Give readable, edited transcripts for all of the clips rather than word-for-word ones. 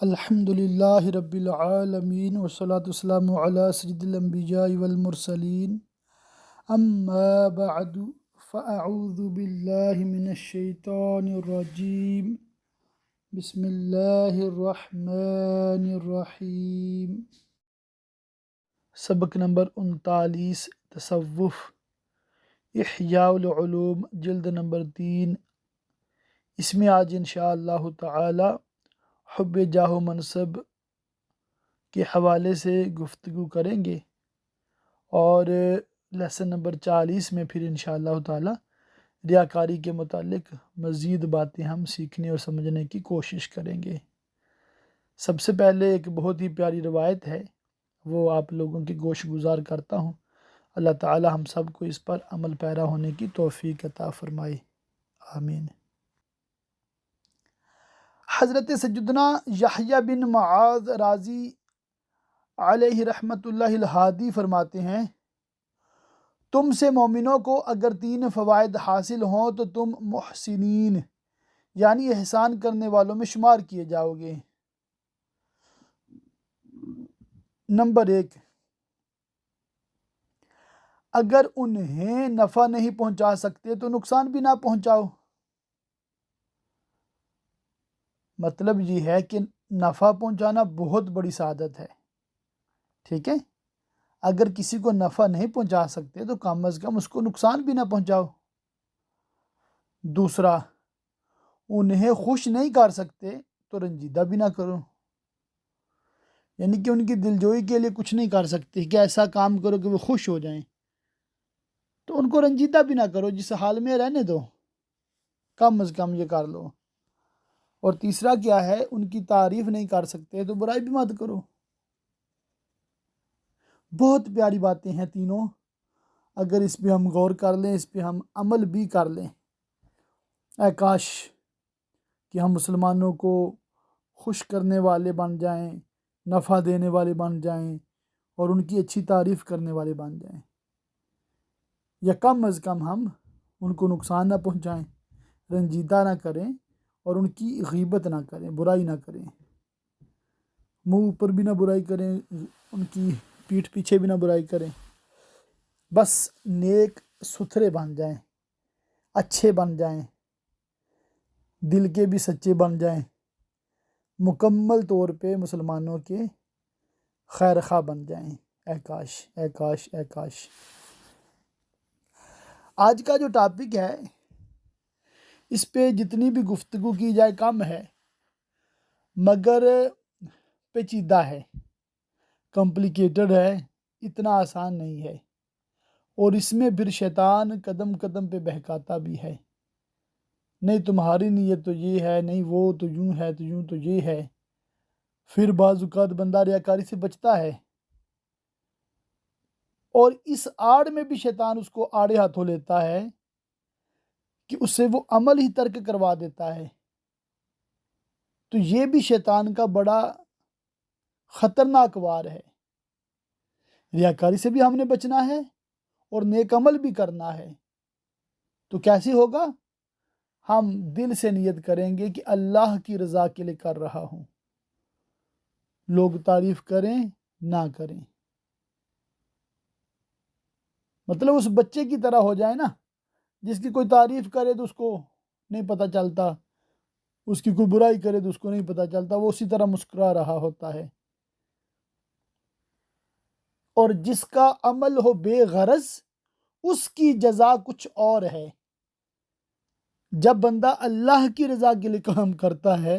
الحمد للہ رب العالمین والصلاة والسلام علی سید الانبیاء والمرسلین اما بعد فاعوذ باللہ من الشیطان الرجیم بسم اللہ الرحمن الرحیم۔ سبق نمبر 39 تصوف، احیاء العلوم، جلد نمبر 3۔ اس میں آج انشاءاللہ تعالی حب جاہ و منصب کے حوالے سے گفتگو کریں گے، اور لیسن نمبر 40 میں پھر انشاءاللہ تعالی ریاکاری کے متعلق مزید باتیں ہم سیکھنے اور سمجھنے کی کوشش کریں گے۔ سب سے پہلے ایک بہت ہی پیاری روایت ہے، وہ آپ لوگوں کی گوش گزار کرتا ہوں۔ اللہ تعالی ہم سب کو اس پر عمل پیرا ہونے کی توفیق عطا فرمائے، آمین۔ حضرت سیدنا یحییٰ بن معاذ رازی علیہ رحمۃ اللہ الہادی فرماتے ہیں، تم سے مومنوں کو اگر 3 فوائد حاصل ہوں تو تم محسنین یعنی احسان کرنے والوں میں شمار کیے جاؤ گے۔ نمبر 1، اگر انہیں نفع نہیں پہنچا سکتے تو نقصان بھی نہ پہنچاؤ۔ مطلب یہ ہے کہ نفع پہنچانا بہت بڑی سعادت ہے، ٹھیک ہے؟ اگر کسی کو نفع نہیں پہنچا سکتے تو کم از کم اس کو نقصان بھی نہ پہنچاؤ۔ دوسرا، انہیں خوش نہیں کر سکتے تو رنجیدہ بھی نہ کرو، یعنی کہ ان کی دلجوئی کے لیے کچھ نہیں کر سکتے کہ ایسا کام کرو کہ وہ خوش ہو جائیں، تو ان کو رنجیدہ بھی نہ کرو، جس حال میں رہنے دو، کم از کم یہ کر لو۔ اور تیسرا کیا ہے، ان کی تعریف نہیں کر سکتے تو برائی بھی مت کرو۔ بہت پیاری باتیں ہیں تینوں، اگر اس پہ ہم غور کر لیں، اس پہ ہم عمل بھی کر لیں، اے کاش کہ ہم مسلمانوں کو خوش کرنے والے بن جائیں، نفع دینے والے بن جائیں، اور ان کی اچھی تعریف کرنے والے بن جائیں، یا کم از کم ہم ان کو نقصان نہ پہنچائیں، رنجیدہ نہ کریں، اور ان کی غیبت نہ کریں، برائی نہ کریں، منہ اوپر بھی نہ برائی کریں، ان کی پیٹھ پیچھے بھی نہ برائی کریں، بس نیک ستھرے بن جائیں، اچھے بن جائیں، دل کے بھی سچے بن جائیں، مکمل طور پہ مسلمانوں کے خیر خواہ بن جائیں۔ اے کاش، اے کاش، اے کاش۔ آج کا جو ٹاپک ہے، اس پہ جتنی بھی گفتگو کی جائے کم ہے، مگر پیچیدہ ہے، کمپلیکیٹڈ ہے، اتنا آسان نہیں ہے، اور اس میں پھر شیطان قدم قدم پہ بہکاتا بھی ہے، نہیں تمہاری نیت تو یہ ہے، نہیں وہ تو یوں ہے، تو یوں تو یہ ہے۔ پھر بعض اوقات بندہ ریاکاری سے بچتا ہے، اور اس آڑ میں بھی شیطان اس کو آڑے ہاتھوں لیتا ہے کہ اس سے وہ عمل ہی ترک کروا دیتا ہے۔ تو یہ بھی شیطان کا بڑا خطرناک وار ہے۔ ریاکاری سے بھی ہم نے بچنا ہے اور نیک عمل بھی کرنا ہے، تو کیسے ہوگا؟ ہم دل سے نیت کریں گے کہ اللہ کی رضا کے لیے کر رہا ہوں، لوگ تعریف کریں نہ کریں، مطلب اس بچے کی طرح ہو جائے نا، جس کی کوئی تعریف کرے تو اس کو نہیں پتہ چلتا، اس کی کوئی برائی کرے تو اس کو نہیں پتہ چلتا، وہ اسی طرح مسکرا رہا ہوتا ہے۔ اور جس کا عمل ہو بے غرض، اس کی جزا کچھ اور ہے۔ جب بندہ اللہ کی رضا کے لیے کام کرتا ہے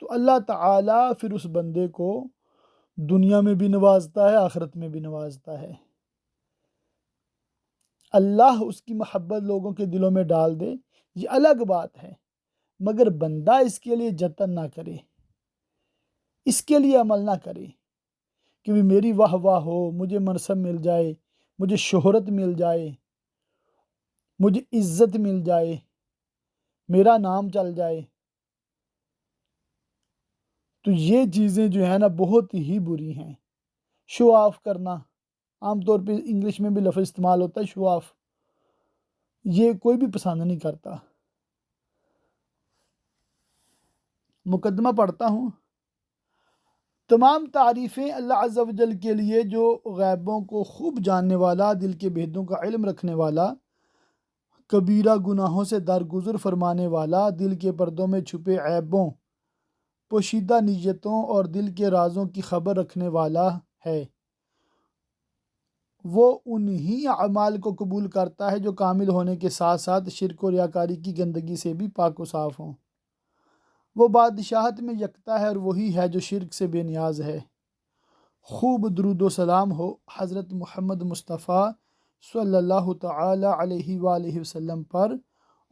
تو اللہ تعالیٰ پھر اس بندے کو دنیا میں بھی نوازتا ہے، آخرت میں بھی نوازتا ہے۔ اللہ اس کی محبت لوگوں کے دلوں میں ڈال دے، یہ الگ بات ہے، مگر بندہ اس کے لیے جتن نہ کرے، اس کے لیے عمل نہ کرے کہ بھی میری واہ واہ ہو، مجھے منصب مل جائے، مجھے شہرت مل جائے، مجھے عزت مل جائے، میرا نام چل جائے۔ تو یہ چیزیں جو ہیں نا بہت ہی بری ہیں۔ شو آف کرنا، عام طور پہ انگلش میں بھی لفظ استعمال ہوتا ہے شو آف، یہ کوئی بھی پسند نہیں کرتا۔ مقدمہ پڑھتا ہوں۔ تمام تعریفیں اللہ عز و جل کے لیے، جو غیبوں کو خوب جاننے والا، دل کے بھیدوں کا علم رکھنے والا، کبیرہ گناہوں سے درگزر فرمانے والا، دل کے پردوں میں چھپے عیبوں، پوشیدہ نیتوں اور دل کے رازوں کی خبر رکھنے والا ہے۔ وہ انہی اعمال کو قبول کرتا ہے جو کامل ہونے کے ساتھ ساتھ شرک و ریاکاری کی گندگی سے بھی پاک و صاف ہوں۔ وہ بادشاہت میں یکتا ہے اور وہی ہے جو شرک سے بے نیاز ہے۔ خوب درود و سلام ہو حضرت محمد مصطفیٰ صلی اللہ تعالی علیہ وآلہ وسلم پر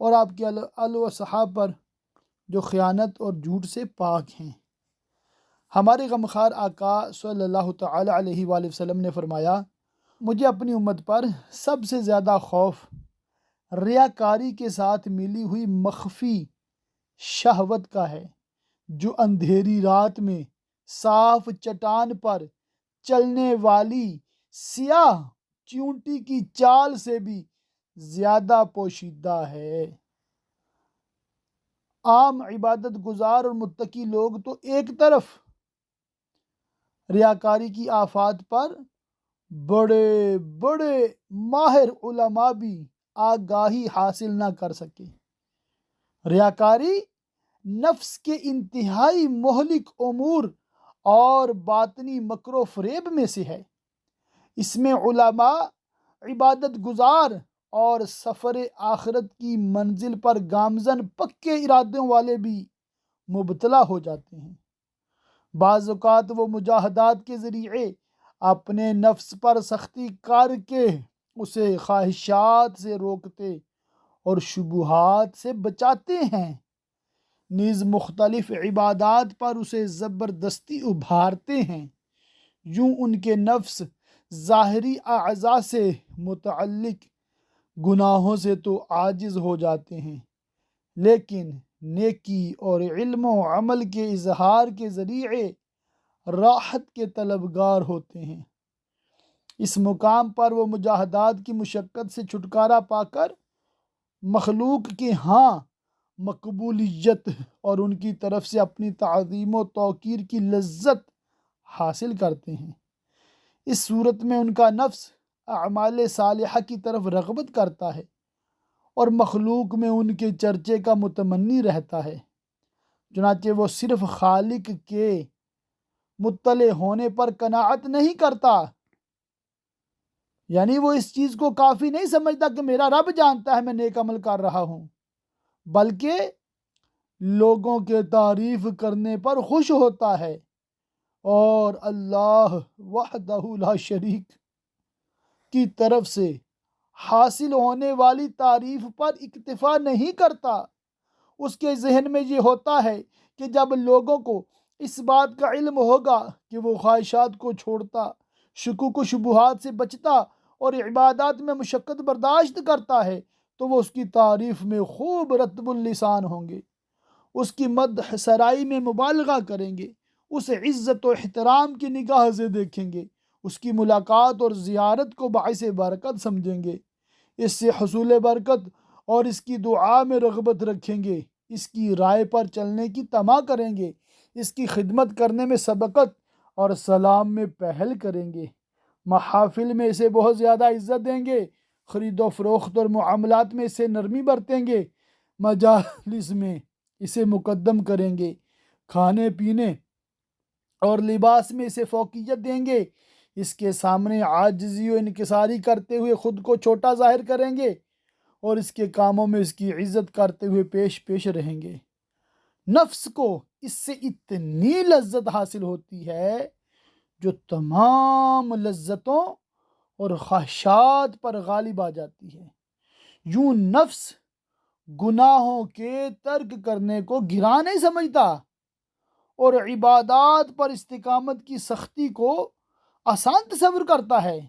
اور آپ کے آل و صحاب پر، جو خیانت اور جھوٹ سے پاک ہیں۔ ہمارے غمخوار آقا صلی اللہ تعالی علیہ وآلہ وسلم نے فرمایا، مجھے اپنی امت پر سب سے زیادہ خوف ریاکاری کے ساتھ ملی ہوئی مخفی شہوت کا ہے، جو اندھیری رات میں صاف چٹان پر چلنے والی سیاہ چیونٹی کی چال سے بھی زیادہ پوشیدہ ہے۔ عام عبادت گزار اور متقی لوگ تو ایک طرف، ریاکاری کی آفات پر بڑے بڑے ماہر علماء بھی آگاہی حاصل نہ کر سکے۔ ریاکاری نفس کے انتہائی مہلک امور اور باطنی مکر و فریب میں سے ہے۔ اس میں علماء، عبادت گزار اور سفر آخرت کی منزل پر گامزن پکے ارادوں والے بھی مبتلا ہو جاتے ہیں۔ بعض اوقات وہ مجاہدات کے ذریعے اپنے نفس پر سختی کر کے اسے خواہشات سے روکتے اور شبہات سے بچاتے ہیں، نیز مختلف عبادات پر اسے زبردستی ابھارتے ہیں۔ یوں ان کے نفس ظاہری اعضاء سے متعلق گناہوں سے تو عاجز ہو جاتے ہیں، لیکن نیکی اور علم و عمل کے اظہار کے ذریعے راحت کے طلبگار ہوتے ہیں۔ اس مقام پر وہ مجاہدات کی مشقت سے چھٹکارا پا کر مخلوق کے ہاں مقبولیت اور ان کی طرف سے اپنی تعظیم و توقیر کی لذت حاصل کرتے ہیں۔ اس صورت میں ان کا نفس اعمال صالحہ کی طرف رغبت کرتا ہے اور مخلوق میں ان کے چرچے کا متمنی رہتا ہے، چنانچہ وہ صرف خالق کے مطلع ہونے پر قناعت نہیں کرتا، یعنی وہ اس چیز کو کافی نہیں سمجھتا کہ میرا رب جانتا ہے میں نیک عمل کر رہا ہوں، بلکہ لوگوں کے تعریف کرنے پر خوش ہوتا ہے اور اللہ وحدہ لا شریک کی طرف سے حاصل ہونے والی تعریف پر اکتفا نہیں کرتا۔ اس کے ذہن میں یہ ہوتا ہے کہ جب لوگوں کو اس بات کا علم ہوگا کہ وہ خواہشات کو چھوڑتا، شکوک و شبہات سے بچتا اور عبادات میں مشقت برداشت کرتا ہے، تو وہ اس کی تعریف میں خوب رطب اللسان ہوں گے، اس کی مدح سرائی میں مبالغہ کریں گے، اسے عزت و احترام کی نگاہ سے دیکھیں گے، اس کی ملاقات اور زیارت کو باعث برکت سمجھیں گے، اس سے حصول برکت اور اس کی دعا میں رغبت رکھیں گے، اس کی رائے پر چلنے کی طمع کریں گے، اس کی خدمت کرنے میں سبقت اور سلام میں پہل کریں گے، محافل میں اسے بہت زیادہ عزت دیں گے، خرید و فروخت اور معاملات میں اسے نرمی برتیں گے، مجالس میں اسے مقدم کریں گے، کھانے پینے اور لباس میں اسے فوقیت دیں گے، اس کے سامنے عاجزی و انکساری کرتے ہوئے خود کو چھوٹا ظاہر کریں گے اور اس کے کاموں میں اس کی عزت کرتے ہوئے پیش رہیں گے۔ نفس کو اس سے اتنی لذت حاصل ہوتی ہے جو تمام لذتوں اور خواہشات پر غالب آ جاتی ہے۔ یوں نفس گناہوں کے ترک کرنے کو گراں نہیں سمجھتا اور عبادات پر استقامت کی سختی کو آسان تصور کرتا ہے،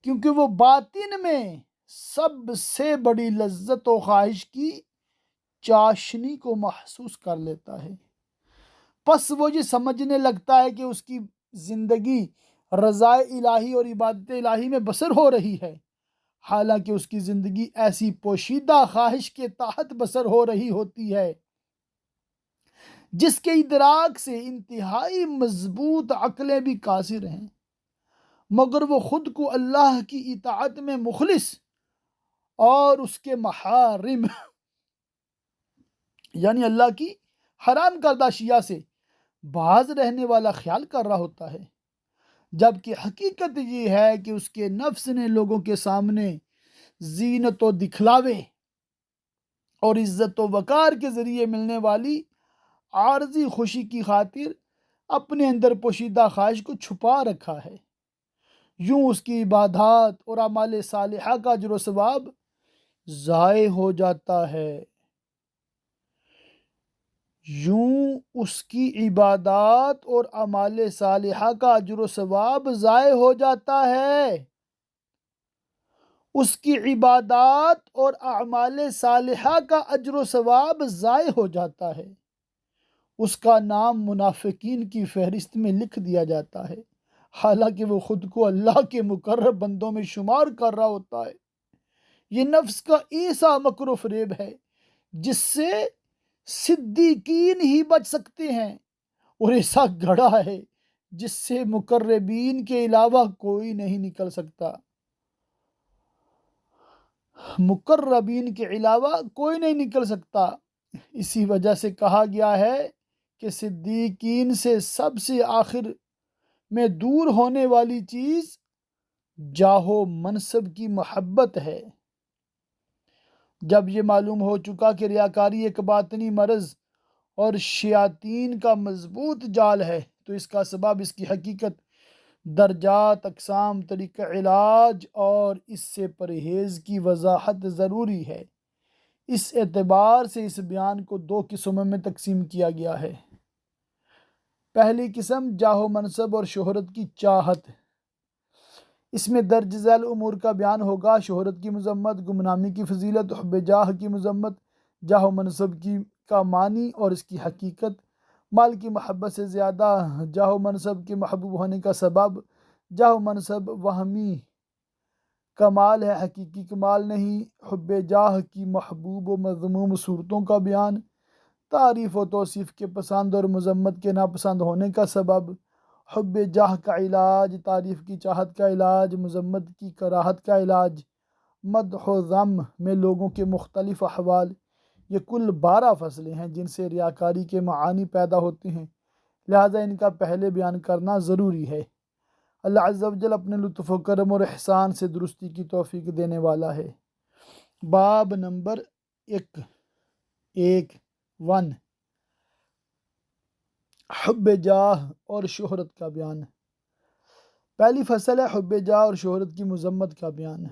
کیونکہ وہ باطن میں سب سے بڑی لذت و خواہش کی چاشنی کو محسوس کر لیتا ہے۔ پس وہ یہ سمجھنے لگتا ہے کہ اس کی زندگی رضا الہی اور عبادت الہی میں بسر ہو رہی ہے، حالانکہ اس کی زندگی ایسی پوشیدہ خواہش کے تحت بسر ہو رہی ہوتی ہے جس کے ادراک سے انتہائی مضبوط عقلیں بھی قاصر ہیں، مگر وہ خود کو اللہ کی اطاعت میں مخلص اور اس کے محارم یعنی اللہ کی حرام کردہ اشیاء سے باز رہنے والا خیال کر رہا ہوتا ہے، جبکہ حقیقت یہ ہے کہ اس کے نفس نے لوگوں کے سامنے زینت و دکھلاوے اور عزت و وقار کے ذریعے ملنے والی عارضی خوشی کی خاطر اپنے اندر پوشیدہ خواہش کو چھپا رکھا ہے۔ یوں اس کی عبادات اور اعمال صالحہ کا اجر و ثواب ضائع ہو جاتا ہے یوں اس کی عبادات اور اعمال صالحہ کا اجر و ثواب ضائع ہو جاتا ہے اس کی عبادات اور اعمال صالحہ کا اجر و ثواب ضائع ہو جاتا ہے، اس کا نام منافقین کی فہرست میں لکھ دیا جاتا ہے، حالانکہ وہ خود کو اللہ کے مقرب بندوں میں شمار کر رہا ہوتا ہے۔ یہ نفس کا ایسا مکر و فریب ہے جس سے صدیقین ہی بچ سکتے ہیں، اور ایسا گڑھا ہے جس سے مقربین کے علاوہ کوئی نہیں نکل سکتا۔ مقربین کے علاوہ کوئی نہیں نکل سکتا۔ اسی وجہ سے کہا گیا ہے کہ صدیقین سے سب سے آخر میں دور ہونے والی چیز جاہ و منصب کی محبت ہے۔ جب یہ معلوم ہو چکا کہ ریاکاری ایک باطنی مرض اور شیاطین کا مضبوط جال ہے، تو اس کا سبب، اس کی حقیقت، درجات، اقسام، طریقہ علاج اور اس سے پرہیز کی وضاحت ضروری ہے۔ اس اعتبار سے اس بیان کو دو قسموں میں تقسیم کیا گیا ہے۔ پہلی قسم جاہ و منصب اور شہرت کی چاہت، اس میں درج ذیل امور کا بیان ہوگا: شہرت کی مذمت، گمنامی کی فضیلت، حب جاہ کی مذمت، جاہ و منصب کا معنی اور اس کی حقیقت، مال کی محبت سے زیادہ جاہ و منصب کے محبوب ہونے کا سبب، جاہ و منصب وہمی کمال ہے، حقیقی کمال نہیں، حب جاہ کی محبوب و مذموم صورتوں کا بیان، تعریف و توصیف کے پسند اور مذمت کے ناپسند ہونے کا سبب، حب جاہ کا علاج، تعریف کی چاہت کا علاج، مذمت کی کراہت کا علاج، مدح و ذم میں لوگوں کے مختلف احوال۔ یہ کل 12 فصلیں ہیں جن سے ریاکاری کے معانی پیدا ہوتے ہیں، لہٰذا ان کا پہلے بیان کرنا ضروری ہے۔ اللہ عز و جل اپنے لطف و کرم اور احسان سے درستی کی توفیق دینے والا ہے۔ باب نمبر 1 حب جاہ اور شہرت کا بیان۔ پہلی فصل ہے حب جاہ اور شہرت کی مذمت کا بیان۔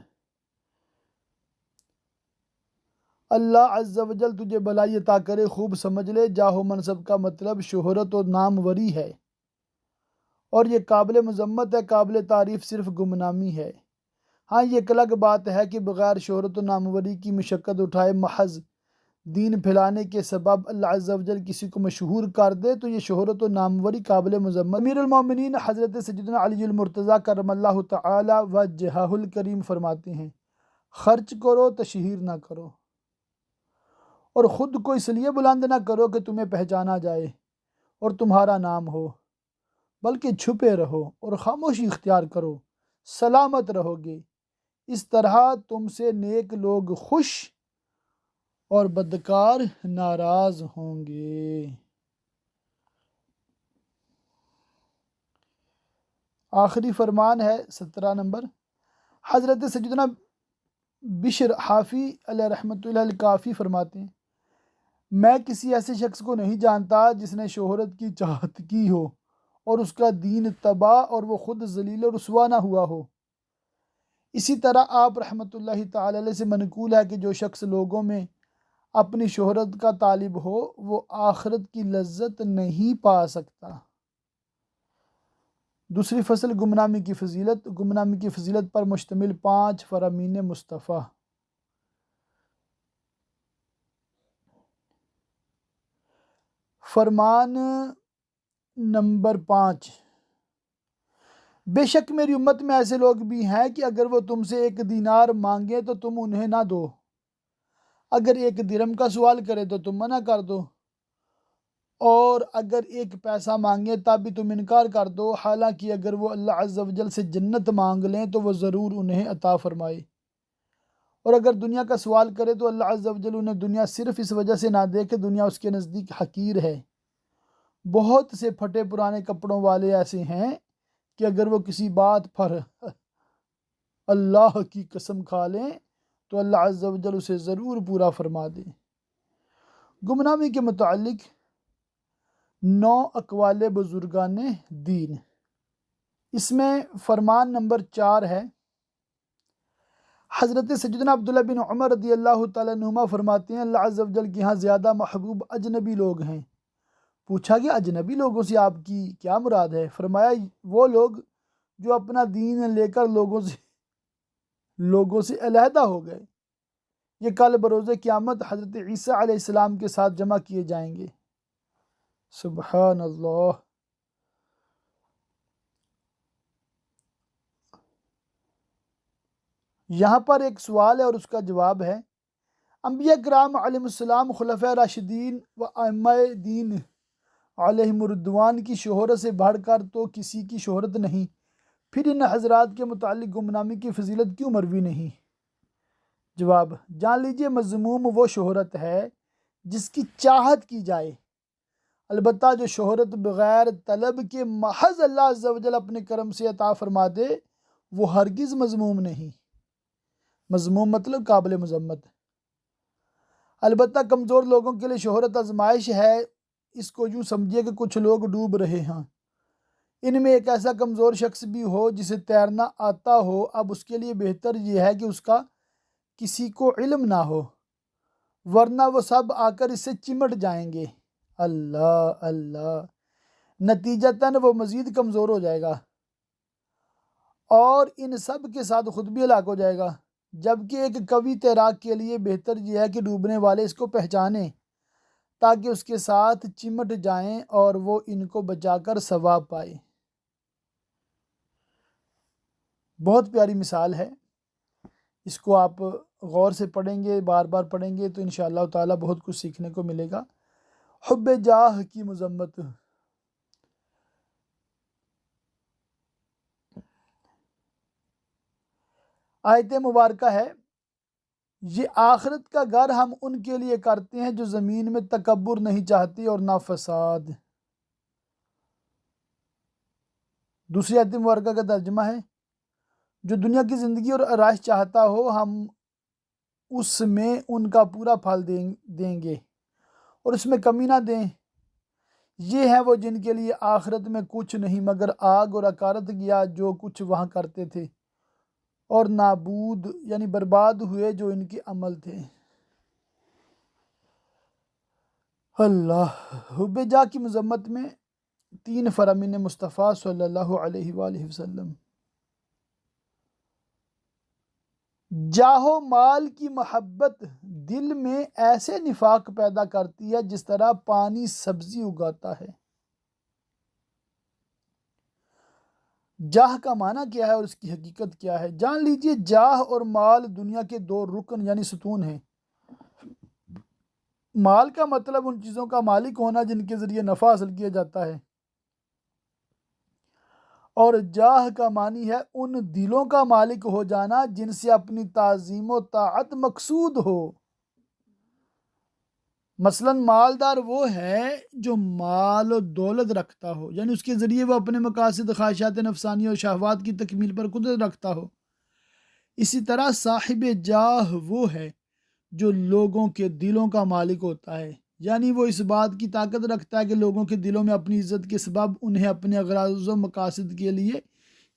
اللہ عز و جل تجھے بھلائی عطا کرے، خوب سمجھ لے، جاہ و منصب کا مطلب شہرت و ناموری ہے، اور یہ قابل مذمت ہے، قابل تعریف صرف گمنامی ہے۔ ہاں، یہ ایک الگ بات ہے کہ بغیر شہرت و ناموری کی مشقت اٹھائے محض دین پھیلانے کے سبب اللہ عز و جل کسی کو مشہور کر دے تو یہ شہرت و ناموری قابل مذمت۔ امیر المومنین حضرت سیدنا علی المرتضیٰ کرم اللہ تعالی وجہہ الکریم فرماتے ہیں: خرچ کرو، تشہیر نہ کرو، اور خود کو اس لیے بلند نہ کرو کہ تمہیں پہچانا جائے اور تمہارا نام ہو، بلکہ چھپے رہو اور خاموشی اختیار کرو، سلامت رہو گے۔ اس طرح تم سے نیک لوگ خوش اور بدکار ناراض ہوں گے۔ آخری فرمان ہے 17 نمبر۔ حضرت سیدنا بشر حافی علیہ رحمۃ اللہ الکافی فرماتے ہیں: میں کسی ایسے شخص کو نہیں جانتا جس نے شہرت کی چاہت کی ہو اور اس کا دین تباہ اور وہ خود ذلیل و رسوا نہ ہوا ہو۔ اسی طرح آپ رحمۃ اللہ تعالی علیہ سے منقول ہے کہ جو شخص لوگوں میں اپنی شہرت کا طالب ہو وہ آخرت کی لذت نہیں پا سکتا۔ دوسری فصل گمنامی کی فضیلت، گمنامی کی فضیلت پر مشتمل 5 فرامین مصطفیٰ۔ فرمان نمبر 5: بے شک میری امت میں ایسے لوگ بھی ہیں کہ اگر وہ تم سے 1 دینار مانگیں تو تم انہیں نہ دو، اگر 1 درہم کا سوال کرے تو تم منع کر دو، اور اگر ایک پیسہ مانگے تب بھی تم انکار کر دو، حالانکہ اگر وہ اللہ عز و جل سے جنت مانگ لیں تو وہ ضرور انہیں عطا فرمائے۔ اور اگر دنیا کا سوال کرے تو اللہ عز و جل انہیں دنیا صرف اس وجہ سے نہ دے کہ دنیا اس کے نزدیک حقیر ہے۔ بہت سے پھٹے پرانے کپڑوں والے ایسے ہیں کہ اگر وہ کسی بات پر اللہ کی قسم کھا لیں تو اللہ عز و جل اسے ضرور پورا فرما دے۔ گمنامی کے متعلق 9 اقوال بزرگان دین، اس میں فرمان نمبر 4 ہے۔ حضرت سیدنا عبداللہ بن عمر رضی اللہ تعالیٰ عنہما فرماتے ہیں اللہ عز و جل کے ہاں زیادہ محبوب اجنبی لوگ ہیں۔ پوچھا کہ اجنبی لوگوں سے آپ کی کیا مراد ہے؟ فرمایا وہ لوگ جو اپنا دین لے کر لوگوں سے علیحدہ ہو گئے، یہ کل بروز قیامت حضرت عیسیٰ علیہ السلام کے ساتھ جمع کیے جائیں گے۔ سبحان اللہ۔ یہاں پر ایک سوال ہے اور اس کا جواب ہے، انبیاء کرام علیہ السلام، خلفۂ راشدین و ائمہ دین علیہم الرضوان کی شہرت سے بڑھ کر تو کسی کی شہرت نہیں، پھر ان حضرات کے متعلق گمنامی کی فضیلت کیوں مروی نہیں؟ جواب، جان لیجئے مذموم وہ شہرت ہے جس کی چاہت کی جائے، البتہ جو شہرت بغیر طلب کے محض اللہ عز و جل اپنے کرم سے عطا فرما دے وہ ہرگز مذموم نہیں۔ مذموم مطلب قابل مذمت۔ البتہ کمزور لوگوں کے لیے شہرت آزمائش ہے، اس کو یوں سمجھیے کہ کچھ لوگ ڈوب رہے ہیں، ان میں ایک ایسا کمزور شخص بھی ہو جسے تیرنا آتا ہو، اب اس کے لیے بہتر یہ ہے کہ اس کا کسی کو علم نہ ہو، ورنہ وہ سب آ کر اس سے چمٹ جائیں گے۔ اللہ اللہ، نتیجتاً وہ مزید کمزور ہو جائے گا اور ان سب کے ساتھ خود بھی ہلاک ہو جائے گا، جبکہ ایک قوی تیراک کے لیے بہتر یہ ہے کہ ڈوبنے والے اس کو پہچانیں تاکہ اس کے ساتھ چمٹ جائیں اور وہ ان کو بچا کر ثواب پائے۔ بہت پیاری مثال ہے، اس کو آپ غور سے پڑھیں گے، بار بار پڑھیں گے تو انشاءاللہ تعالی بہت کچھ سیکھنے کو ملے گا۔ حب جاہ کی مذمت۔ آیت مبارکہ ہے، یہ آخرت کا گھر ہم ان کے لیے کرتے ہیں جو زمین میں تکبر نہیں چاہتے اور نہ فساد۔ دوسری آیت مبارکہ کا ترجمہ ہے، جو دنیا کی زندگی اور آرائش چاہتا ہو ہم اس میں ان کا پورا پھل دیں گے اور اس میں کمی نہ دیں۔ یہ ہیں وہ جن کے لیے آخرت میں کچھ نہیں مگر آگ اور اکارت گیا جو کچھ وہاں کرتے تھے، اور نابود یعنی برباد ہوئے جو ان کے عمل تھے۔ اللہ۔ حب جاہ کی مذمت میں 3 فرامین مصطفیٰ صلی اللہ علیہ وآلہ وسلم۔ جاہ و مال کی محبت دل میں ایسے نفاق پیدا کرتی ہے جس طرح پانی سبزی اگاتا ہے۔ جاہ کا معنی کیا ہے اور اس کی حقیقت کیا ہے؟ جان لیجئے جاہ اور مال دنیا کے 2 رکن یعنی ستون ہیں۔ مال کا مطلب ان چیزوں کا مالک ہونا جن کے ذریعے نفع حاصل کیا جاتا ہے، اور جاہ کا معنی ہے ان دلوں کا مالک ہو جانا جن سے اپنی تعظیم و طاعت مقصود ہو۔ مثلا مالدار وہ ہے جو مال و دولت رکھتا ہو، یعنی اس کے ذریعے وہ اپنے مقاصد، خواہشات نفسانی اور شہوات کی تکمیل پر قدرت رکھتا ہو۔ اسی طرح صاحب جاہ وہ ہے جو لوگوں کے دلوں کا مالک ہوتا ہے، یعنی وہ اس بات کی طاقت رکھتا ہے کہ لوگوں کے دلوں میں اپنی عزت کے سبب انہیں اپنے اغراض و مقاصد کے لیے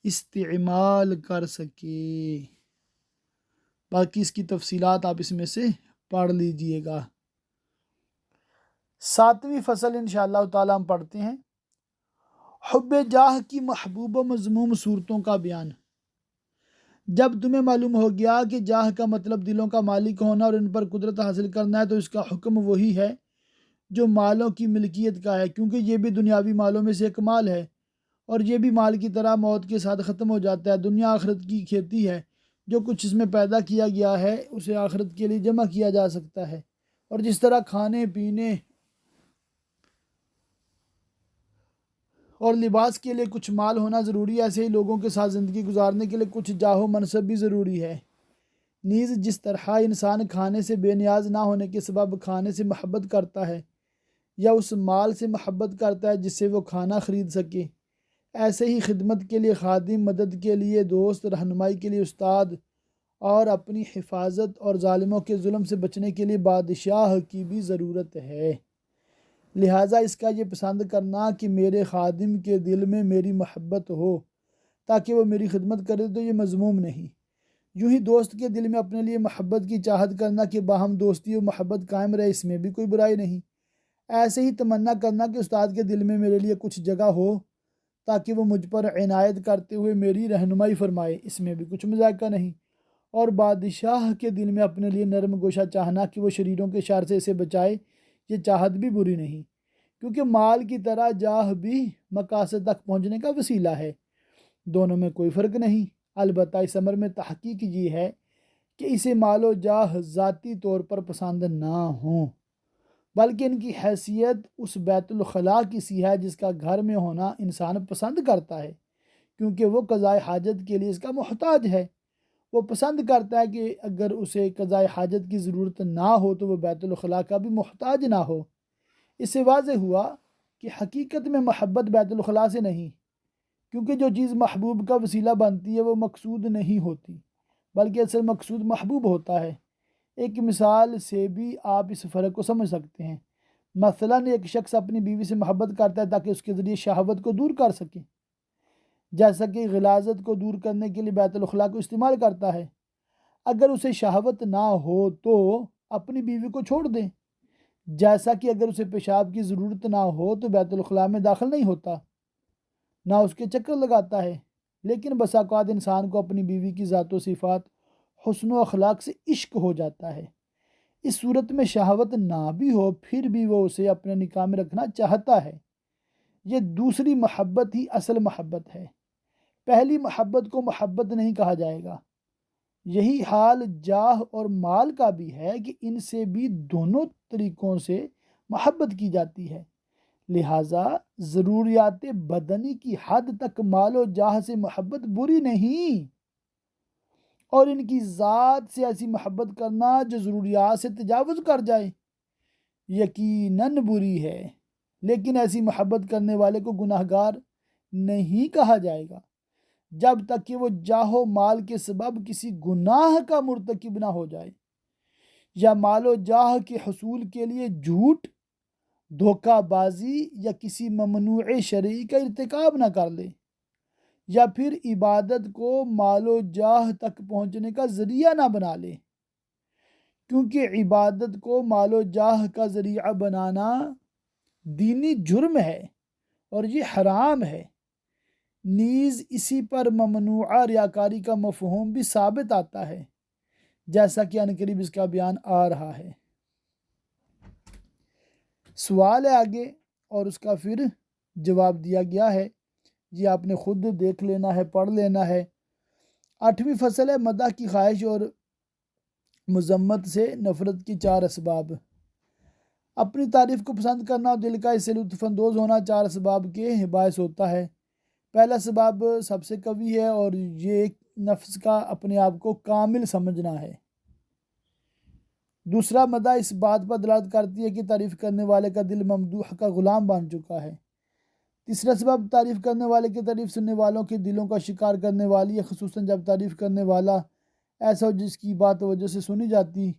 استعمال کر سکے۔ باقی اس کی تفصیلات آپ اس میں سے پڑھ لیجئے گا۔ 7ویں فصل انشاءاللہ تعالی ہم پڑھتے ہیں، حب جاہ کی محبوب و مذموم صورتوں کا بیان۔ جب تمہیں معلوم ہو گیا کہ جاہ کا مطلب دلوں کا مالک ہونا اور ان پر قدرت حاصل کرنا ہے تو اس کا حکم وہی ہے جو مالوں کی ملکیت کا ہے، کیونکہ یہ بھی دنیاوی مالوں میں سے ایک مال ہے اور یہ بھی مال کی طرح موت کے ساتھ ختم ہو جاتا ہے۔ دنیا آخرت کی کھیتی ہے، جو کچھ اس میں پیدا کیا گیا ہے اسے آخرت کے لیے جمع کیا جا سکتا ہے، اور جس طرح کھانے پینے اور لباس کے لیے کچھ مال ہونا ضروری ہے، ایسے ہی لوگوں کے ساتھ زندگی گزارنے کے لیے کچھ جاہ و منصب بھی ضروری ہے۔ نیز جس طرح انسان کھانے سے بے نیاز نہ ہونے کے سبب کھانے سے محبت کرتا ہے یا اس مال سے محبت کرتا ہے جس سے وہ کھانا خرید سکے، ایسے ہی خدمت کے لیے خادم، مدد کے لیے دوست، رہنمائی کے لیے استاد اور اپنی حفاظت اور ظالموں کے ظلم سے بچنے کے لیے بادشاہ کی بھی ضرورت ہے۔ لہٰذا اس کا یہ پسند کرنا کہ میرے خادم کے دل میں میری محبت ہو تاکہ وہ میری خدمت کرے تو یہ مذموم نہیں۔ یوں ہی دوست کے دل میں اپنے لیے محبت کی چاہت کرنا کہ باہم دوستی و محبت قائم رہے، اس میں بھی کوئی برائی نہیں۔ ایسے ہی تمنا کرنا کہ استاد کے دل میں میرے لیے کچھ جگہ ہو تاکہ وہ مجھ پر عنایت کرتے ہوئے میری رہنمائی فرمائے، اس میں بھی کچھ مذائقہ نہیں۔ اور بادشاہ کے دل میں اپنے لیے نرم گوشہ چاہنا کہ وہ شریروں کے شر سے اسے بچائے، یہ چاہت بھی بری نہیں، کیونکہ مال کی طرح جاہ بھی مقاصد تک پہنچنے کا وسیلہ ہے، دونوں میں کوئی فرق نہیں۔ البتہ اس امر میں تحقیق یہ ہے کہ اسے مال و جاہ ذاتی طور پر پسند نہ ہوں، بلکہ ان کی حیثیت اس بیت الخلاء کی سی ہے جس کا گھر میں ہونا انسان پسند کرتا ہے، کیونکہ وہ قضائے حاجت کے لیے اس کا محتاج ہے۔ وہ پسند کرتا ہے کہ اگر اسے قضائے حاجت کی ضرورت نہ ہو تو وہ بیت الخلاء کا بھی محتاج نہ ہو۔ اس سے واضح ہوا کہ حقیقت میں محبت بیت الخلاء سے نہیں، کیونکہ جو چیز محبوب کا وسیلہ بنتی ہے وہ مقصود نہیں ہوتی، بلکہ اصل مقصود محبوب ہوتا ہے۔ ایک مثال سے بھی آپ اس فرق کو سمجھ سکتے ہیں۔ مثلاً ایک شخص اپنی بیوی سے محبت کرتا ہے تاکہ اس کے ذریعے شہوت کو دور کر سکے، جیسا کہ غلاظت کو دور کرنے کے لیے بیت الخلاء کو استعمال کرتا ہے۔ اگر اسے شہوت نہ ہو تو اپنی بیوی کو چھوڑ دیں، جیسا کہ اگر اسے پیشاب کی ضرورت نہ ہو تو بیت الخلاء میں داخل نہیں ہوتا، نہ اس کے چکر لگاتا ہے۔ لیکن بسا اوقات انسان کو اپنی بیوی کی ذات و صفات، حسن و اخلاق سے عشق ہو جاتا ہے، اس صورت میں شہوت نہ بھی ہو پھر بھی وہ اسے اپنے نکاح میں رکھنا چاہتا ہے۔ یہ دوسری محبت ہی اصل محبت ہے، پہلی محبت کو محبت نہیں کہا جائے گا۔ یہی حال جاہ اور مال کا بھی ہے کہ ان سے بھی دونوں طریقوں سے محبت کی جاتی ہے، لہٰذا ضروریات بدنی کی حد تک مال و جاہ سے محبت بری نہیں، اور ان کی ذات سے ایسی محبت کرنا جو ضروریات سے تجاوز کر جائے یقیناً بری ہے، لیکن ایسی محبت کرنے والے کو گناہ گار نہیں کہا جائے گا جب تک کہ وہ جاہ و مال کے سبب کسی گناہ کا مرتکب نہ ہو جائے، یا مال و جاہ کے حصول کے لیے جھوٹ، دھوکہ بازی یا کسی ممنوع شرعی کا ارتکاب نہ کر لے، یا پھر عبادت کو مال و جاہ تک پہنچنے کا ذریعہ نہ بنا لے، کیونکہ عبادت کو مال و جاہ کا ذریعہ بنانا دینی جرم ہے اور یہ حرام ہے۔ نیز اسی پر ممنوعہ ریاکاری کا مفہوم بھی ثابت آتا ہے، جیسا کہ عنقریب اس کا بیان آ رہا ہے۔ سوال ہے آگے اور اس کا پھر جواب دیا گیا ہے، یہ آپ نے خود دیکھ لینا ہے، پڑھ لینا ہے۔ 8ویں فصل ہے مدح کی خواہش اور مذمت سے نفرت کی 4 اسباب۔ اپنی تعریف کو پسند کرنا اور دل کا اس سے لطف اندوز ہونا 4 اسباب کے باعث ہوتا ہے۔ پہلا سبب سب سے قوی ہے اور یہ نفس کا اپنے آپ کو کامل سمجھنا ہے۔ دوسرا مدح اس بات پر دلالت کرتی ہے کہ تعریف کرنے والے کا دل ممدوح کا غلام بن چکا ہے۔ تیسرا سبب تعریف کرنے والے کی تعریف سننے والوں کے دلوں کا شکار کرنے والی ہے، خصوصاً جب تعریف کرنے والا ایسا ہو جس کی بات توجہ سے سنی جاتی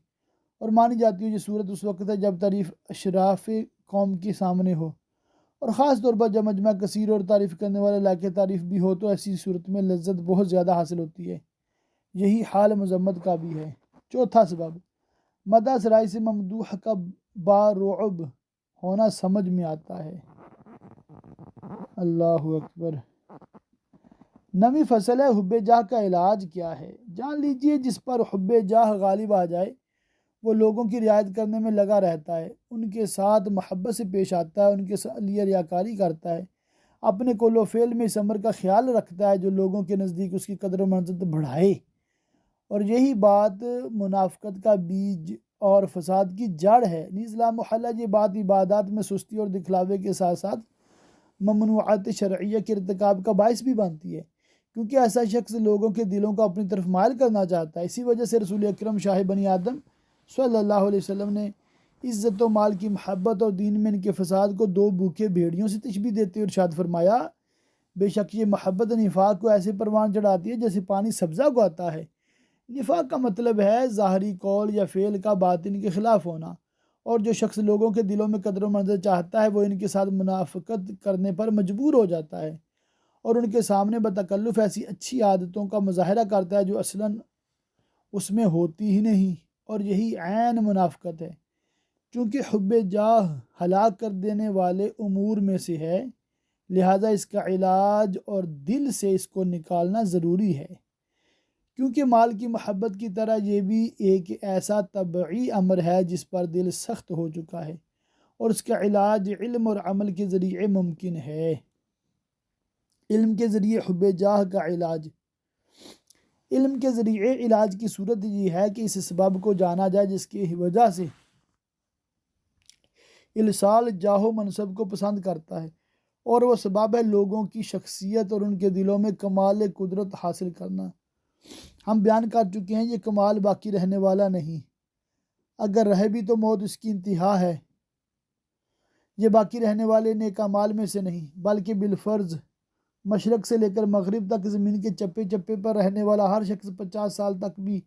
اور مانی جاتی ہو۔ یہ صورت اس وقت ہے جب تعریف اشراف قوم کے سامنے ہو، اور خاص طور پر جب مجمع کثیر اور تعریف کرنے والے لائق تعریف بھی ہو تو ایسی صورت میں لذت بہت زیادہ حاصل ہوتی ہے۔ یہی حال مذمت کا بھی ہے۔ چوتھا سبب مدح سرائی سے ممدوح کا بارعب ہونا سمجھ میں آتا ہے۔ اللہ اکبر۔ 9ویں فصل ہے حب جاہ کا علاج کیا ہے۔ جان لیجئے جس پر حب جاہ غالب آ جائے وہ لوگوں کی رعایت کرنے میں لگا رہتا ہے، ان کے ساتھ محبت سے پیش آتا ہے، ان کے لیے ریاکاری کرتا ہے، اپنے قول و فعل میں اس امر کا خیال رکھتا ہے جو لوگوں کے نزدیک اس کی قدر و منزلت بڑھائے، اور یہی بات منافقت کا بیج اور فساد کی جڑ ہے۔ نیز لا محالہ یہ بات عبادات میں سستی اور دکھلاوے کے ساتھ ساتھ ممنوعات شرعیہ کے ارتکاب کا باعث بھی بنتی ہے، کیونکہ ایسا شخص لوگوں کے دلوں کو اپنی طرف مائل کرنا چاہتا ہے۔ اسی وجہ سے رسول اکرم شاہ بنی آدم صلی اللہ علیہ وسلم نے عزت و مال کی محبت اور دین میں ان کے فساد کو دو بھوکے بھیڑیوں سے تشبیہ دیتے ہوئے ارشاد فرمایا، بے شک یہ محبت نفاق کو ایسے پروان چڑھاتی ہے جیسے پانی سبزہ کو آتا ہے۔ نفاق کا مطلب ہے ظاہری قول یا فعل کا باطن کے خلاف ہونا، اور جو شخص لوگوں کے دلوں میں قدر و منزل چاہتا ہے وہ ان کے ساتھ منافقت کرنے پر مجبور ہو جاتا ہے، اور ان کے سامنے بتکلف ایسی اچھی عادتوں کا مظاہرہ کرتا ہے جو اصلاً اس میں ہوتی ہی نہیں، اور یہی عین منافقت ہے۔ چونکہ حب جاہ ہلاک کر دینے والے امور میں سے ہے، لہٰذا اس کا علاج اور دل سے اس کو نکالنا ضروری ہے، کیونکہ مال کی محبت کی طرح یہ بھی ایک ایسا طبعی امر ہے جس پر دل سخت ہو چکا ہے، اور اس کا علاج علم اور عمل کے ذریعے ممکن ہے۔ علم کے ذریعے حب جاہ کا علاج، علم کے ذریعے علاج کی صورت یہ ہے کہ اس سبب کو جانا جائے جس کی وجہ سے السال جاہ و منصب کو پسند کرتا ہے، اور وہ سبب ہے لوگوں کی شخصیت اور ان کے دلوں میں کمال قدرت حاصل کرنا۔ ہم بیان کر چکے ہیں یہ کمال باقی رہنے والا نہیں، اگر رہے بھی تو موت اس کی انتہا ہے۔ یہ باقی رہنے والے نیک اعمال میں سے نہیں، بلکہ بالفرض مشرق سے لے کر مغرب تک زمین کے چپے چپے پر رہنے والا ہر شخص 50 سال تک بھی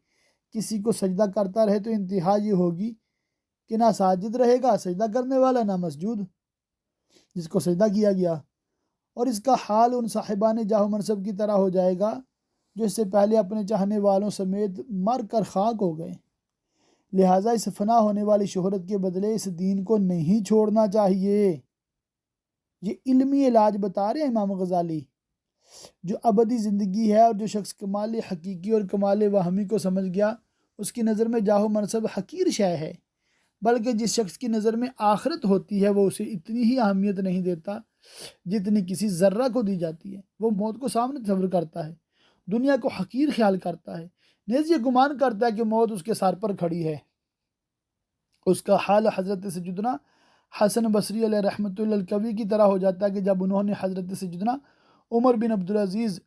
کسی کو سجدہ کرتا رہے تو انتہا یہ ہوگی کہ نہ ساجد رہے گا سجدہ کرنے والا، نہ مسجود جس کو سجدہ کیا گیا، اور اس کا حال ان صاحبان جاہ و منصب کی طرح ہو جائے گا جو اس سے پہلے اپنے چاہنے والوں سمیت مر کر خاک ہو گئے۔ لہٰذا اس فنا ہونے والی شہرت کے بدلے اس دین کو نہیں چھوڑنا چاہیے۔ یہ علمی علاج بتا رہے ہیں امام غزالی۔ جو ابدی زندگی ہے، اور جو شخص کمال حقیقی اور کمال وہمی کو سمجھ گیا، اس کی نظر میں جاہ و منصب حقیر شے ہے، بلکہ جس شخص کی نظر میں آخرت ہوتی ہے وہ اسے اتنی ہی اہمیت نہیں دیتا جتنی کسی ذرہ کو دی جاتی ہے۔ وہ موت کو سامنے تصور کرتا ہے، دنیا کو حقیر خیال کرتا ہے، نیز یہ گمان کرتا ہے کہ موت اس کے سر پر کھڑی ہے۔ اس کا حال حضرت سیدنا حسن بصری علیہ رحمۃ اللہ الکوی کی طرح ہو جاتا ہے کہ جب انہوں نے حضرت سیدنا عمر بن عبدالعزیز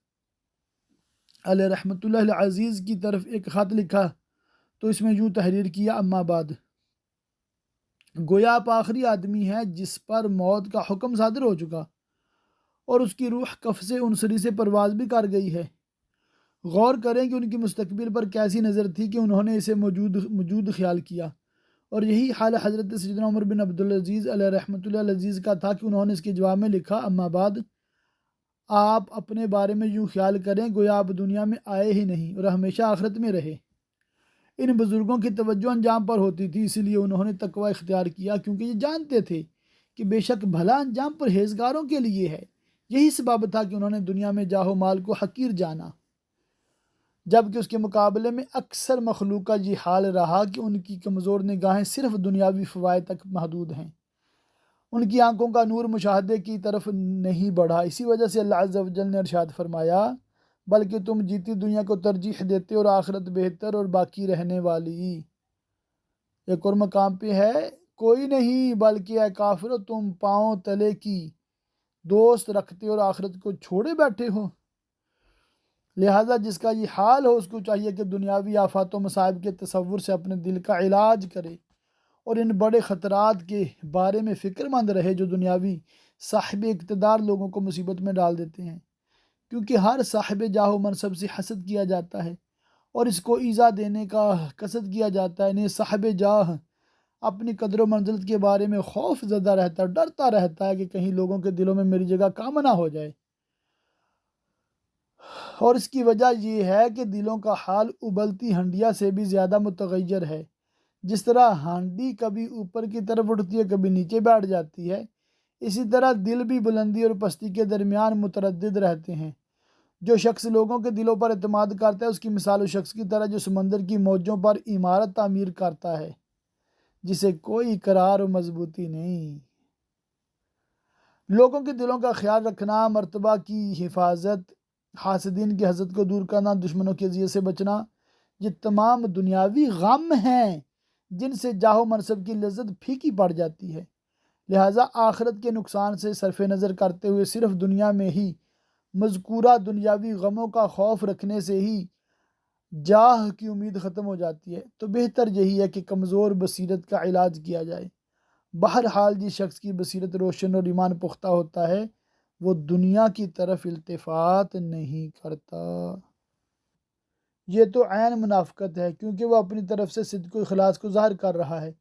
علیہ رحمۃ اللہ العزیز کی طرف ایک خط لکھا تو اس میں یوں تحریر کیا: اما بعد، گویا آپ آخری آدمی ہیں جس پر موت کا حکم صادر ہو چکا، اور اس کی روح قفس عنصری سے پرواز بھی کر گئی ہے۔ غور کریں کہ ان کی مستقبل پر کیسی نظر تھی کہ انہوں نے اسے موجود خیال کیا، اور یہی حال حضرت سیدنا عمر بن عبدالعزیز علیہ رحمۃ اللہ العزیز کا تھا کہ انہوں نے اس کے جواب میں لکھا: اما بعد، آپ اپنے بارے میں یوں خیال کریں گویا آپ دنیا میں آئے ہی نہیں اور ہمیشہ آخرت میں رہے۔ ان بزرگوں کی توجہ انجام پر ہوتی تھی، اسی لیے انہوں نے تقوی اختیار کیا، کیونکہ یہ جانتے تھے کہ بے شک بھلا انجام پرہیزگاروں کے لیے ہے۔ یہی سبب تھا کہ انہوں نے دنیا میں جاہ و مال کو حقیر جانا، جبکہ اس کے مقابلے میں اکثر مخلوق کا یہ حال رہا کہ ان کی کمزور نگاہیں صرف دنیاوی فوائد تک محدود ہیں، ان کی آنکھوں کا نور مشاہدے کی طرف نہیں بڑھا۔ اسی وجہ سے اللہ عز و جل نے ارشاد فرمایا: بلکہ تم جیتی دنیا کو ترجیح دیتے اور آخرت بہتر اور باقی رہنے والی۔ ایک اور مقام پہ ہے: کوئی نہیں بلکہ اے کافرو تم پاؤں تلے کی دوست رکھتے اور آخرت کو چھوڑے بیٹھے ہو۔ لہٰذا جس کا یہ حال ہو اس کو چاہیے کہ دنیاوی آفات و مصائب کے تصور سے اپنے دل کا علاج کرے، اور ان بڑے خطرات کے بارے میں فکر مند رہے جو دنیاوی صاحب اقتدار لوگوں کو مصیبت میں ڈال دیتے ہیں، کیونکہ ہر صاحب جاہ و منصب سے حسد کیا جاتا ہے اور اس کو ایذا دینے کا قصد کیا جاتا ہے۔ انہیں صاحب جاہ اپنی قدر و منزلت کے بارے میں خوف زدہ رہتا ہے، ڈرتا رہتا ہے کہ کہیں لوگوں کے دلوں میں میری جگہ کم نہ ہو جائے، اور اس کی وجہ یہ ہے کہ دلوں کا حال ابلتی ہنڈیا سے بھی زیادہ متغیر ہے۔ جس طرح ہانڈی کبھی اوپر کی طرف اٹھتی ہے کبھی نیچے بیٹھ جاتی ہے، اسی طرح دل بھی بلندی اور پستی کے درمیان متردد رہتے ہیں۔ جو شخص لوگوں کے دلوں پر اعتماد کرتا ہے اس کی مثال اس شخص کی طرح جو سمندر کی موجوں پر عمارت تعمیر کرتا ہے جسے کوئی قرار و مضبوطی نہیں۔ لوگوں کے دلوں کا خیال رکھنا، مرتبہ کی حفاظت، حاسدین کی حسد کو دور کرنا، دشمنوں کی اذیت سے بچنا، یہ تمام دنیاوی غم ہیں جن سے جاہ و منصب کی لذت پھیکی پڑ جاتی ہے۔ لہٰذا آخرت کے نقصان سے صرف نظر کرتے ہوئے صرف دنیا میں ہی مذکورہ دنیاوی غموں کا خوف رکھنے سے ہی جاہ کی امید ختم ہو جاتی ہے۔ تو بہتر یہی ہے کہ کمزور بصیرت کا علاج کیا جائے۔ بہرحال جس شخص کی بصیرت روشن اور ایمان پختہ ہوتا ہے وہ دنیا کی طرف التفات نہیں کرتا۔ یہ تو عین منافقت ہے، کیونکہ وہ اپنی طرف سے صدق و اخلاص کو ظاہر کر رہا ہے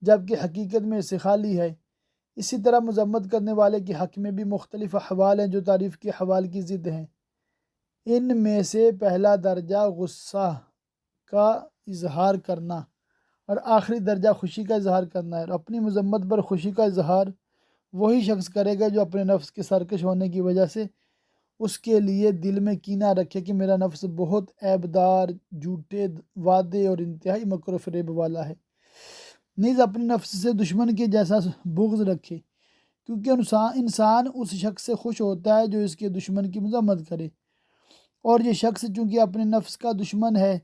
جبکہ حقیقت میں اس سے خالی ہے۔ اسی طرح مذمت کرنے والے کے حق میں بھی مختلف احوال ہیں جو تعریف کے احوال کی ضد ہیں۔ ان میں سے پہلا درجہ غصہ کا اظہار کرنا اور آخری درجہ خوشی کا اظہار کرنا ہے، اور اپنی مذمت پر خوشی کا اظہار وہی شخص کرے گا جو اپنے نفس کے سرکش ہونے کی وجہ سے اس کے لیے دل میں کینہ رکھے کہ میرا نفس بہت عیبدار، جھوٹے وعدے اور انتہائی مکر و فریب والا ہے۔ نیز اپنے نفس سے دشمن کے جیسا بغض رکھے، کیونکہ انسان اس شخص سے خوش ہوتا ہے جو اس کے دشمن کی مذمت کرے، اور یہ شخص چونکہ اپنے نفس کا دشمن ہے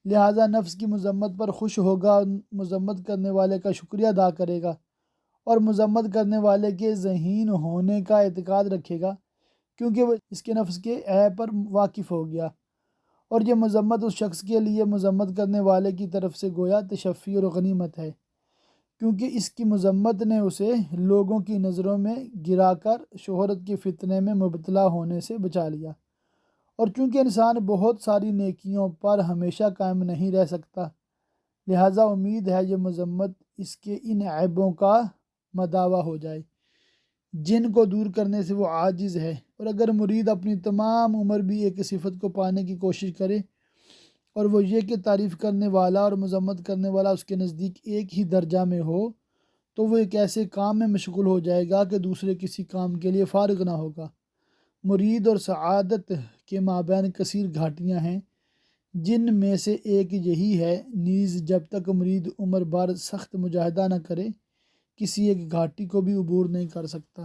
لہٰذا نفس کی مذمت پر خوش ہوگا، مذمت کرنے والے کا شکریہ ادا کرے گا اور مذمت کرنے والے کے ذہین ہونے کا اعتقاد رکھے گا کیونکہ وہ اس کے نفس کے عیب پر واقف ہو گیا، اور یہ مذمت اس شخص کے لیے مذمت کرنے والے کی طرف سے گویا تشفی اور غنیمت ہے، کیونکہ اس کی مذمت نے اسے لوگوں کی نظروں میں گرا کر شہرت کے فتنے میں مبتلا ہونے سے بچا لیا، اور چونکہ انسان بہت ساری نیکیوں پر ہمیشہ قائم نہیں رہ سکتا لہٰذا امید ہے یہ مذمت اس کے ان عیبوں کا مداوع ہو جائے جن کو دور کرنے سے وہ عاجز ہے، اور اگر مرید اپنی تمام عمر بھی ایک صفت کو پانے کی کوشش کرے اور وہ یہ کہ تعریف کرنے والا اور مذمت کرنے والا اس کے نزدیک ایک ہی درجہ میں ہو تو وہ ایک ایسے کام میں مشغول ہو جائے گا کہ دوسرے کسی کام کے لیے فارغ نہ ہوگا۔ مرید اور سعادت کے مابین کثیر گھاٹیاں ہیں، جن میں سے ایک یہی ہے نیز جب تک مرید عمر بھر سخت مجاہدہ نہ کرے کسی ایک گھاٹی کو بھی عبور نہیں کر سکتا۔